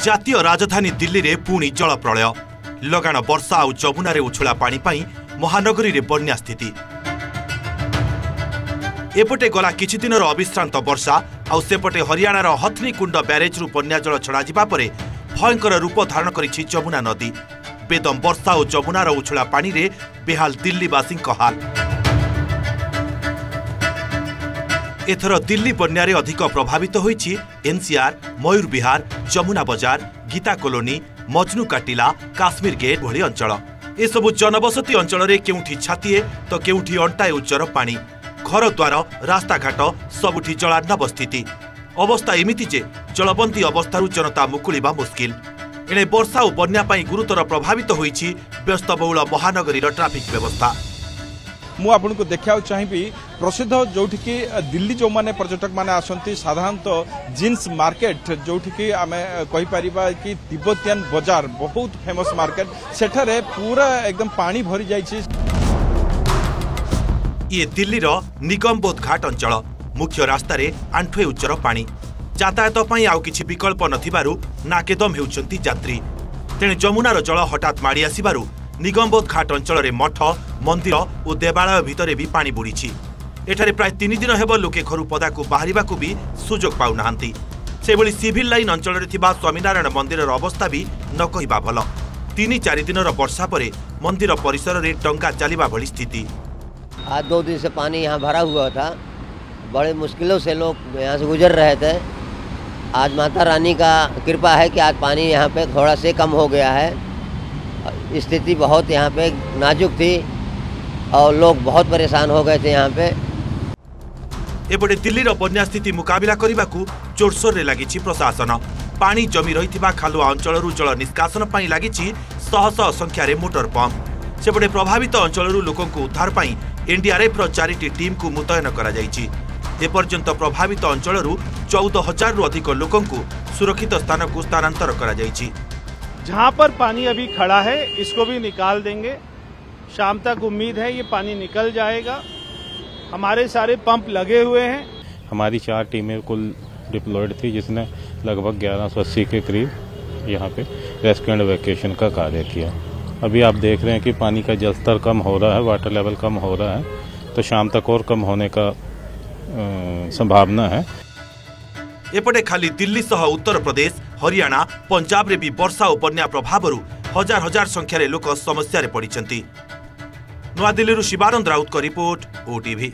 जातीय राजधानी दिल्ली रे पुणी जल प्रलय लगाण वर्षा और जमुना उछुला पानी पाई महानगरी रे बन्या स्थिति। एपटे गला किछि दिनर अविश्रांत वर्षा आउ सेपटे हरियाणार हथनीकुंड ब्यारेज रु बन्या जल छड़ा जिबा परे भयंकर रूप धारण करिछि जमुना नदी। बेदम वर्षा और जमुनार उछुला पानी रे बेहाल दिल्लीवासी हाल। एथर दिल्ली बन्यारे अधिक प्रभावित होईछि एनसीआर, मयूर विहार, जमुना बजार, गीता कॉलोनी, मजनू काटिला, काश्मीर गेट भली अंचल। एसबु जनबसती अंचल रे केउठी छातीए तो केउठी अंटाए उच्चर पानी। घर द्वार रास्ताघाट सबुठी जलार्णव स्थिति। अवस्था एमिति जे जलबंदी अवस्थारू जनता मुकुलिबा मुस्किल। एणे वर्षा और बन्या पाई गुरुतर प्रभावित होईछि व्यस्तबहुल महानगरीर ट्राफिक व्यवस्था। मु आपनको देखा चाहिए प्रसिद्ध जोठिकी दिल्ली जो माने पर्यटक माने आसंती साधारणतः जीन्स मार्केट जोठिकी आमे कहि परिबा कि तिब्बतियन बाजार बहुत फेमस मार्केट सेठारे पूरा एकदम पानी भरी जाइछि। ये दिल्लीर निगमबोध घाट अंचल मुख्य रास्ता रे आंठुए उच्चर पानी। यातायात पई आउ किछि विकल्प नथिबारु नाकेदम हेउचंती यात्री। तेणे जमुनार जल हठात माड़ी आसिबारु निगमबोध घाट अंचल रे मठ, मंदिर और देवालय भितरे भी पानी बुड़ीछि। एठारे प्राय 3 दिन हेब लोके घरु पदाकु बाहरिबाकु भी सुजोग पाउ नाहांती। सेभली सिविल लाइन अंचल रे थिबा स्वामीनारायण मंदिरर अवस्था भी न कहिबा भल। 3-4 दिनर वर्षा परे मंदिर परिसर रे टंका चलिबा भली स्थिति। आज 2 दिन से पानी यहाँ भरा हुआ था, बड़े मुश्किलों से लोग यहाँ से गुजर रहे थे। आज माता रानी का कृपा है कि आज पानी यहाँ पे थोड़ा से कम हो गया है। स्थिति बहुत यहाँ पे नाजुक थी और लोग बहुत परेशान हो गए थे यहाँ पे। एपटे दिल्लीर बन्या स्थिति मुकाबिला करने जोरसोर लगी प्रशासन। पानी जमी रही खालुआ अंचल जल निष्कासन पर लगी शह शह संख्यार मोटर पंप। सेपटे प्रभावित अंचल लोकों उद्धार पर एनडीआरएफ 4टी टीम को मुतयन कर एपर्यंत प्रभावित अंचल 14,000 रु अधिक लोकों सुरक्षित स्थान को स्थानांतर कर। जहां पर पानी अभी खड़ा है इसको भी निकाल देंगे। शाम तक उम्मीद है ये पानी निकल जाएगा। हमारे सारे पंप लगे हुए हैं। हमारी 4 टीमें कुल डिप्लॉयड थी जिसने लगभग 1180 के करीब यहाँ पे रेस्क्यू एंड इवैक्यूएशन का कार्य किया। अभी आप देख रहे हैं कि पानी का जलस्तर कम हो रहा है, वाटर लेवल कम हो रहा है, तो शाम तक और कम होने का संभावना है। एपटे खाली दिल्ली सह उत्तर प्रदेश, हरियाणा, पंजाब रे भी वर्षा और बन्या प्रभावरू हजार हजार संख्यार लोक समस्या पड़िछंती। नवा दिल्ली शिवानंद राउत को रिपोर्ट, ओटीवी।